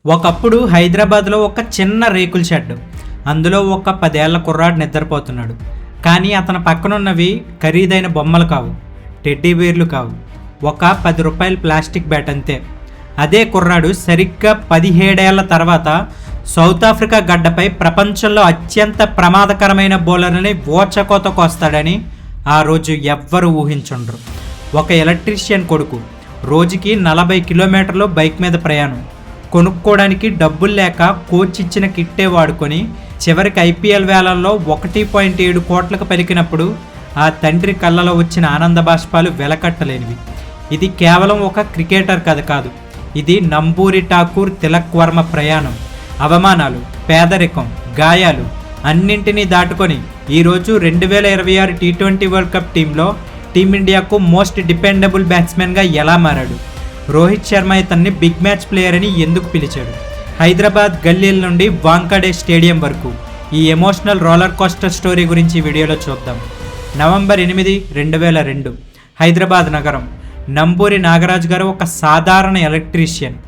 ఒకప్పుడు హైదరాబాద్లో ఒక చిన్న రేకుల షెడ్, అందులో ఒక 10 ఏళ్ల కుర్రాడు నిద్రపోతున్నాడు. కానీ అతని పక్కనున్నవి ఖరీదైన బొమ్మలు కావు, టెడ్డీ బేర్లు కావు, ఒక 10 రూపాయల ప్లాస్టిక్ బ్యాట్ అంతే. అదే కుర్రాడు సరిగ్గా 17 ఏళ్ల తర్వాత సౌత్ ఆఫ్రికా గడ్డపై ప్రపంచంలో అత్యంత ప్రమాదకరమైన బౌలర్ని ఓచకోతకు వస్తాడని ఆ రోజు ఎవ్వరూ ఊహించుండ్రు. ఒక ఎలక్ట్రీషియన్ కొడుకు రోజుకి 40 కిలోమీటర్లు బైక్ మీద ప్రయాణం, కొనుక్కోవడానికి డబ్బులు లేక కోచ్ ఇచ్చిన కిట్టే వాడుకొని చివరికి ఐపీఎల్ వేళల్లో 1.7 కోట్లకు పలికినప్పుడు ఆ తండ్రి కళ్ళలో వచ్చిన ఆనంద బాష్పాలు వెలకట్టలేనివి. ఇది కేవలం ఒక క్రికెటర్ కథ కాదు, ఇది నంబూరి ఠాకూర్ తిలక్ వర్మ ప్రయాణం. అవమానాలు, పేదరికం, గాయాలు అన్నింటినీ దాటుకొని ఈరోజు 2026 టీ20 వరల్డ్ కప్ టీంలో టీమిండియాకు మోస్ట్ డిపెండబుల్ బ్యాట్స్మెన్గా ఎలా మారాడు? రోహిత్ శర్మ ఇతన్ని బిగ్ మ్యాచ్ ప్లేయర్ అని ఎందుకు పిలిచాడు? హైదరాబాద్ గల్లీల నుండి వాంకడే స్టేడియం వరకు ఈ ఎమోషనల్ రోలర్ కోస్టర్ స్టోరీ గురించి ఈ వీడియోలో చూద్దాం. నవంబర్ 8, 2002 హైదరాబాద్ నగరం. నంబూరి నాగరాజు గారు ఒక సాధారణ ఎలక్ట్రీషియన్.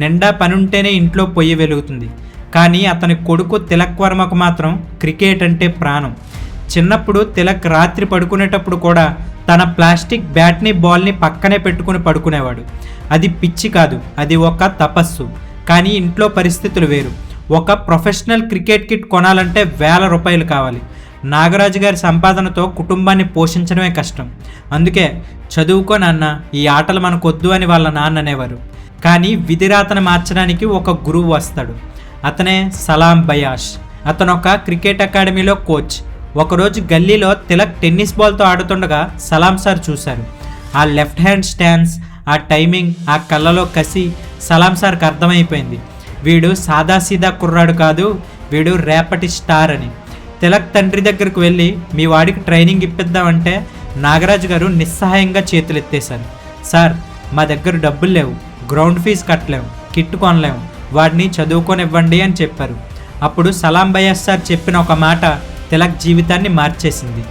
నిండా పనుంటేనే ఇంట్లో పొయ్యి వెలుగుతుంది. కానీ అతని కొడుకు తిలక్ వర్మకు మాత్రం క్రికెట్ అంటే ప్రాణం. చిన్నప్పుడు తిలక్ రాత్రి పడుకునేటప్పుడు కూడా తన ప్లాస్టిక్ బ్యాట్ని బాల్ని పక్కనే పెట్టుకుని పడుకునేవాడు. అది పిచ్చి కాదు, అది ఒక తపస్సు. కానీ ఇంట్లో పరిస్థితులు వేరు. ఒక ప్రొఫెషనల్ క్రికెట్ కిట్ కొనాలంటే ₹1000 కావాలి. నాగరాజు గారి సంపాదనతో కుటుంబాన్ని పోషించడమే కష్టం. అందుకే చదువుకో నాన్న, ఈ ఆటలు మనకొద్దు అని వాళ్ళ నాన్న అనేవారు. కానీ విధిరాతను మార్చడానికి ఒక గురువు వస్తాడు. అతనే సలాం బయాష్. అతను ఒక క్రికెట్ అకాడమీలో కోచ్. ఒకరోజు గల్లీలో తిలక్ టెన్నిస్ బాల్తో ఆడుతుండగా సలాం సార్ చూశారు. ఆ లెఫ్ట్ హ్యాండ్ స్టాన్స్, ఆ టైమింగ్, ఆ కళ్ళలో కసి సలాం సార్కి అర్థమైపోయింది. వీడు సాదాసీదా కుర్రాడు కాదు, వీడు రేపటి స్టార్ అని. తిలక్ తండ్రి దగ్గరకు వెళ్ళి మీ వాడికి ట్రైనింగ్ ఇప్పిద్దామంటే నాగరాజు గారు నిస్సహాయంగా చేతులెత్తేశారు. సార్, మా దగ్గర డబ్బులు లేవు, గ్రౌండ్ ఫీజు కట్టలేము, కిట్ కొనలేము, వాడిని చదువుకొనివ్వండి అని చెప్పారు. అప్పుడు సలాం బయాస్ సార్ చెప్పిన ఒక మాట తిలక్ జీవితాన్ని మార్చేసింది.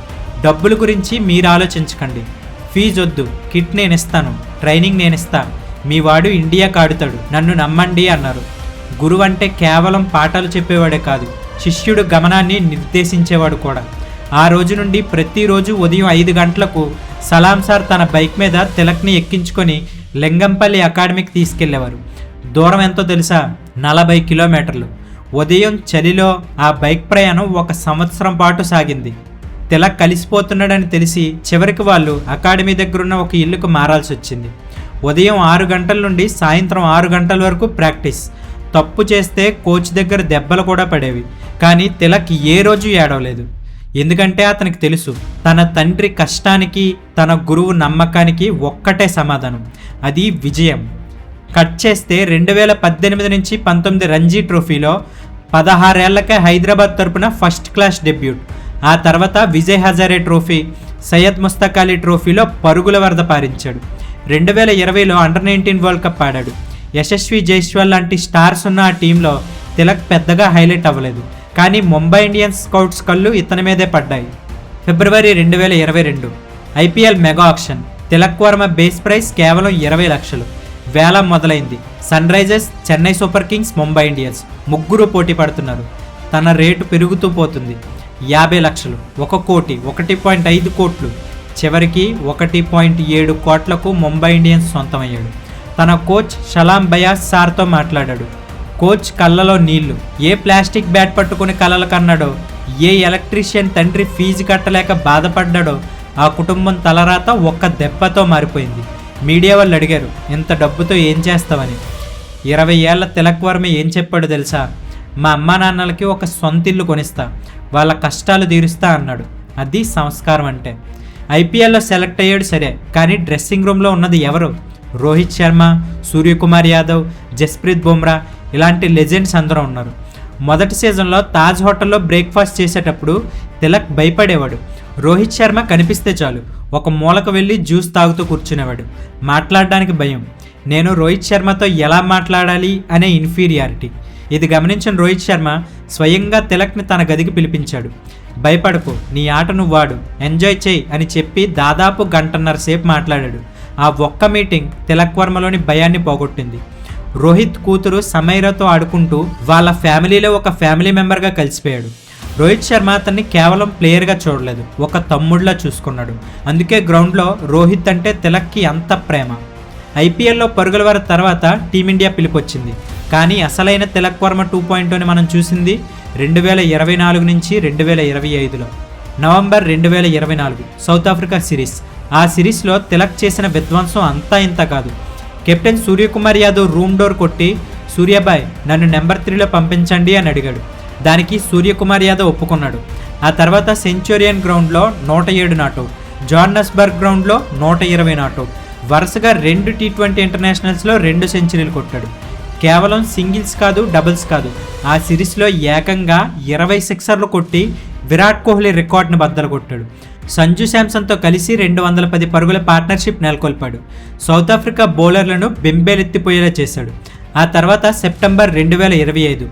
డబ్బుల గురించి మీరు ఆలోచించకండి, ఫీజు వద్దు, కిట్ నేను ఇస్తాను, ట్రైనింగ్ నేను ఇస్తా, మీ వాడు ఇండియాకి ఆడుతాడు, నన్ను నమ్మండి అన్నారు. గురువు అంటే కేవలం పాఠాలు చెప్పేవాడే కాదు, శిష్యుడు గమనాన్ని నిర్దేశించేవాడు కూడా. ఆ రోజు నుండి ప్రతిరోజు ఉదయం 5 గంటలకు సలాం సార్ తన బైక్ మీద తిలక్ని ఎక్కించుకొని లింగంపల్లి అకాడమీకి తీసుకెళ్లేవారు. దూరం ఎంతో తెలుసా? 40 కిలోమీటర్లు. ఉదయం చలిలో ఆ బైక్ ప్రయాణం 1 సంవత్సరం పాటు సాగింది. తిలక్ కలిసిపోతున్నాడని తెలిసి చివరికి వాళ్ళు అకాడమీ దగ్గరున్న ఒక ఇల్లుకు మారాల్సి వచ్చింది. ఉదయం 6 గంటల నుండి సాయంత్రం 6 గంటల వరకు ప్రాక్టీస్. తప్పు చేస్తే కోచ్ దగ్గర దెబ్బలు కూడా పడేవి. కానీ తిలక్ ఏ రోజు ఏడవలేదు. ఎందుకంటే అతనికి తెలుసు, తన తండ్రి కష్టానికి తన గురువు నమ్మకానికి ఒక్కటే సమాధానం, అది విజయం. కట్ చేస్తే 2018 నుంచి 19 రంజీ ట్రోఫీలో 16 ఏళ్లకే హైదరాబాద్ తరపున ఫస్ట్ క్లాస్ డెబ్యూట్. ఆ తర్వాత విజయ్ హజారే ట్రోఫీ, సయ్యద్ ముస్తక్ అలీ ట్రోఫీలో పరుగుల వరద పారించాడు. 2020లో అండర్-19 వరల్డ్ కప్ ఆడాడు. యశస్వి జైస్వాల్ లాంటి స్టార్స్ ఉన్న ఆ టీంలో తిలక్ పెద్దగా హైలైట్ అవ్వలేదు. కానీ ముంబై ఇండియన్స్ స్కౌట్స్ కళ్ళు ఇతని మీదే పడ్డాయి. ఫిబ్రవరి 2022 IPL mega auction. Tilak Varma base price కేవలం 20 లక్షలు. వేలం మొదలైంది. Sunrisers, Chennai Super Kings, Mumbai Indians ముగ్గురు పోటీ పడుతున్నారు. తన రేటు పెరుగుతూ పోతుంది. 50 లక్షలు, 1 కోటి, 1.5 కోట్లు, చివరికి 1.7 కోట్లకు ముంబై ఇండియన్స్ సొంతమయ్యాడు. తన కోచ్ సలాం బయాస్ సార్తో మాట్లాడాడు. కోచ్ కళ్ళలో నీళ్లు. ఏ ప్లాస్టిక్ బ్యాట్ పట్టుకుని కలలు కన్నాడో, ఏ ఎలక్ట్రీషియన్ తండ్రి ఫీజు కట్టలేక బాధపడ్డాడో ఆ కుటుంబం తలరాత ఒక్క దెబ్బతో మారిపోయింది. మీడియా వాళ్ళు అడిగారు, ఇంత డబ్బుతో ఏం చేస్తావని. 20 ఏళ్ల తిలక్ వర్మ ఏం చెప్పాడు తెలుసా? మా అమ్మా నాన్నలకి ఒక సొంత ఇల్లు కొనిస్తా, వాళ్ళ కష్టాలు తీరుస్తా అన్నాడు. అది సంస్కారం అంటే. ఐపీఎల్లో సెలెక్ట్ అయ్యాడు సరే, కానీ డ్రెస్సింగ్ రూమ్లో ఉన్నది ఎవరు? రోహిత్ శర్మ, సూర్యకుమార్ యాదవ్, జస్ప్రీత్ బుమ్రా ఇలాంటి లెజెండ్స్ అందరూ ఉన్నారు. మొదటి సీజన్లో తాజ్ హోటల్లో బ్రేక్ఫాస్ట్ చేసేటప్పుడు తిలక్ భయపడేవాడు. రోహిత్ శర్మ కనిపిస్తే చాలు ఒక మూలకు వెళ్ళి జ్యూస్ తాగుతూ కూర్చునేవాడు. మాట్లాడడానికి భయం. నేను రోహిత్ శర్మతో ఎలా మాట్లాడాలి అనే ఇన్ఫీరియారిటీ. ఇది గమనించిన రోహిత్ శర్మ స్వయంగా తిలక్ని తన గదికి పిలిపించాడు. భయపడకు, నీ ఆట నువ్వు వాడు, ఎంజాయ్ చేయి అని చెప్పి దాదాపు 1.5 గంటల సేపు మాట్లాడాడు. ఆ ఒక్క మీటింగ్ తిలక్ వర్మలోని భయాన్ని పోగొట్టింది. రోహిత్ కూతురు సమైరాతో ఆడుకుంటూ వాళ్ళ ఫ్యామిలీలో ఒక ఫ్యామిలీ మెంబర్గా కలిసిపోయాడు. రోహిత్ శర్మ అతన్ని కేవలం ప్లేయర్గా చూడలేదు, ఒక తమ్ముడిలా చూసుకున్నాడు. అందుకే గ్రౌండ్లో రోహిత్ అంటే తిలక్కి అంత ప్రేమ. ఐపీఎల్లో పరుగుల వారి తర్వాత టీమిండియా పిలుపొచ్చింది. కానీ అసలైన తిలక్ వర్మ 2.0ని మనం చూసింది 2024 నుంచి 2025లో. November 2024 South Africa series. ఆ సిరీస్లో తిలక్ చేసిన విధ్వంసం అంతా ఇంత కాదు. Captain Suryakumar Yadav room door కొట్టి, సూర్యాబాయ్ నన్ను నెంబర్ 3లో పంపించండి అని అడిగాడు. దానికి సూర్యకుమార్ యాదవ్ ఒప్పుకున్నాడు. ఆ తర్వాత సెంచురియన్ గ్రౌండ్లో 107 నాటౌట్, జోహాన్నెస్బర్గ్ గ్రౌండ్లో 120 నాటౌట్, వరుసగా 2 T20 ఇంటర్నేషనల్స్లో 2 సెంచరీలు కొట్టాడు. కేవలం సింగిల్స్ కాదు, డబుల్స్ కాదు, ఆ సిరీస్లో ఏకంగా 20 సిక్సర్లు కొట్టి విరాట్ కోహ్లీ రికార్డును బద్దలు కొట్టాడు. సంజు శాంసన్తో కలిసి 210 పరుగుల పార్ట్నర్షిప్ నెలకొల్పాడు. సౌత్ ఆఫ్రికా బౌలర్లను బెంబేలెత్తిపోయేలా చేశాడు. ఆ తర్వాత సెప్టెంబర్ 2025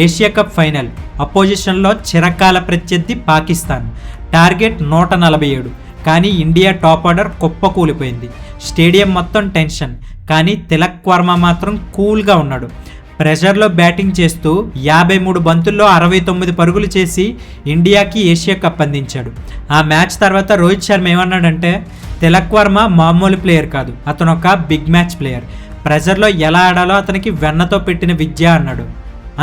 ఏషియా కప్ ఫైనల్. అపోజిషన్లో చిరకాల ప్రత్యర్థి పాకిస్తాన్. టార్గెట్ 147, కానీ ఇండియా టాప్ ఆర్డర్ కుప్పకూలిపోయింది. స్టేడియం మొత్తం టెన్షన్, కానీ తిలక్ వర్మ మాత్రం కూల్గా ఉన్నాడు. ప్రెషర్లో బ్యాటింగ్ చేస్తూ 53 బంతుల్లో 69 పరుగులు చేసి ఇండియాకి ఏషియా కప్ అందించాడు. ఆ మ్యాచ్ తర్వాత రోహిత్ శర్మ ఏమన్నాడంటే, తిలక్ వర్మ మామూలు ప్లేయర్ కాదు, అతను ఒక బిగ్ మ్యాచ్ ప్లేయర్. ప్రెషర్లో ఎలా ఆడాలో అతనికి వెన్నతో పెట్టిన విద్య అన్నాడు.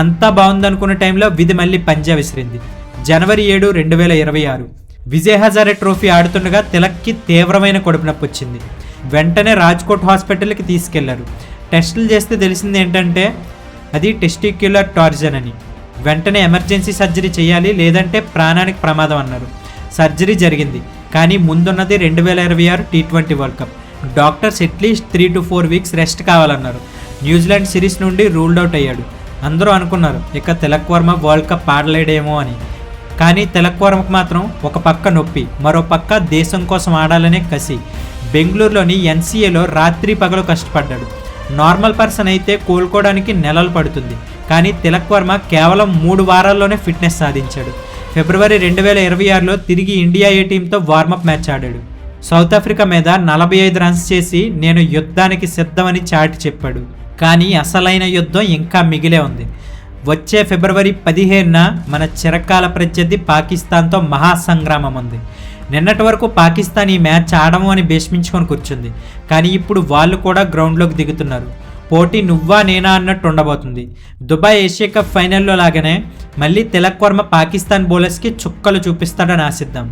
అంతా బాగుందనుకున్న టైంలో విధి మళ్ళీ పంజా విసిరింది. జనవరి 7, 2026 విజయ్ హజారే ట్రోఫీ ఆడుతుండగా తిలక్కి తీవ్రమైన కడుపు నొప్పి వచ్చింది. వెంటనే రాజ్కోట్ హాస్పిటల్కి తీసుకెళ్లారు. టెస్టులు చేస్తే తెలిసింది ఏంటంటే అది టెస్టిక్యులర్ టార్జన్ అని. వెంటనే ఎమర్జెన్సీ సర్జరీ చేయాలి, లేదంటే ప్రాణానికి ప్రమాదం అన్నారు. సర్జరీ జరిగింది, కానీ ముందున్నది 2026 T20 world cup. Doctors at least 3 to 4 weeks rest కావాలన్నారు. న్యూజిలాండ్ సిరీస్ నుండి రూల్డ్ అవుట్ అయ్యాడు. అందరూ అనుకున్నారు ఇక తిలక్ వర్మ వరల్డ్ కప్ ఆడలేడేమో అని. కానీ తిలక్ వర్మకు మాత్రం ఒక పక్క నొప్పి, మరో పక్క దేశం కోసం ఆడాలనే కసి. బెంగళూరులోని NCAలో రాత్రి పగలు కష్టపడ్డాడు. నార్మల్ పర్సన్ అయితే కోలుకోవడానికి నెలలు పడుతుంది, కానీ తిలక్ వర్మ కేవలం 3 వారాల్లోనే ఫిట్నెస్ సాధించాడు. ఫిబ్రవరి 2026లో తిరిగి ఇండియా ఏ టీంతో వార్మప్ మ్యాచ్ ఆడాడు. సౌత్ ఆఫ్రికా మీద 45 రన్స్ చేసి నేను యుద్ధానికి సిద్ధమని చాటి చెప్పాడు. కానీ అసలైన యుద్ధం ఇంకా మిగిలే ఉంది. వచ్చే ఫిబ్రవరి 15న మన చిరకాల ప్రత్యర్థి పాకిస్తాన్తో మహాసంగ్రామం ఉంది. నిన్నటి వరకు పాకిస్తాన్ ఈ మ్యాచ్ ఆడము అని భీష్మించుకొని కూర్చుంది, కానీ ఇప్పుడు వాళ్ళు కూడా గ్రౌండ్లోకి దిగుతున్నారు. పోటీ నువ్వా నేనా అన్నట్టు ఉండబోతుంది. దుబాయ్ ఏషియా కప్ ఫైనల్లో లాగానే మళ్ళీ తిలక్ వర్మ పాకిస్తాన్ బౌలర్స్కి చుక్కలు చూపిస్తాడని ఆశిద్దాం.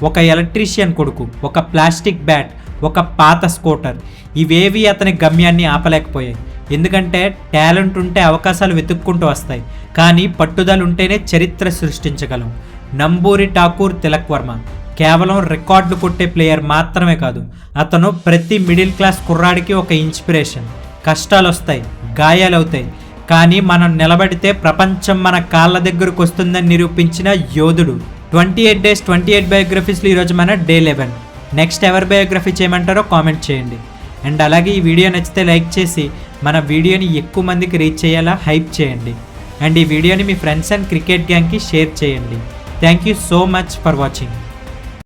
ఒక ఎలక్ట్రీషియన్ కొడుకు, ఒక ప్లాస్టిక్ బ్యాట్, ఒక పాత స్కూటర్, ఇవేవి అతని గమ్యాన్ని ఆపలేకపోయాయి. ఎందుకంటే టాలెంట్ ఉంటే అవకాశాలు వెతుక్కుంటూ వస్తాయి, కానీ పట్టుదల ఉంటేనే చరిత్ర సృష్టించగలం. నంబూరి ఠాకూర్ తిలక్ వర్మ కేవలం రికార్డులు కొట్టే ప్లేయర్ మాత్రమే కాదు, అతను ప్రతి మిడిల్ క్లాస్ కుర్రాడికి ఒక ఇన్స్పిరేషన్. కష్టాలు వస్తాయి, గాయాలవుతాయి, కానీ మనం నిలబడితే ప్రపంచం మన కాళ్ళ దగ్గరకు వస్తుందని నిరూపించిన యోధుడు. 28 days 28 బయోగ్రఫీస్లో ఈరోజు మన డే 11. నెక్స్ట్ ఎవరి బయోగ్రఫీ చేయమంటారో కామెంట్ చేయండి. అండ్ అలాగే ఈ వీడియో నచ్చితే లైక్ చేసి మన వీడియోని ఎక్కువ మందికి రీచ్ చేయాలా హైప్ చేయండి. అండ్ ఈ వీడియోని మీ ఫ్రెండ్స్ అండ్ క్రికెట్ గ్యాంగ్కి షేర్ చేయండి. Thank you so much for watching.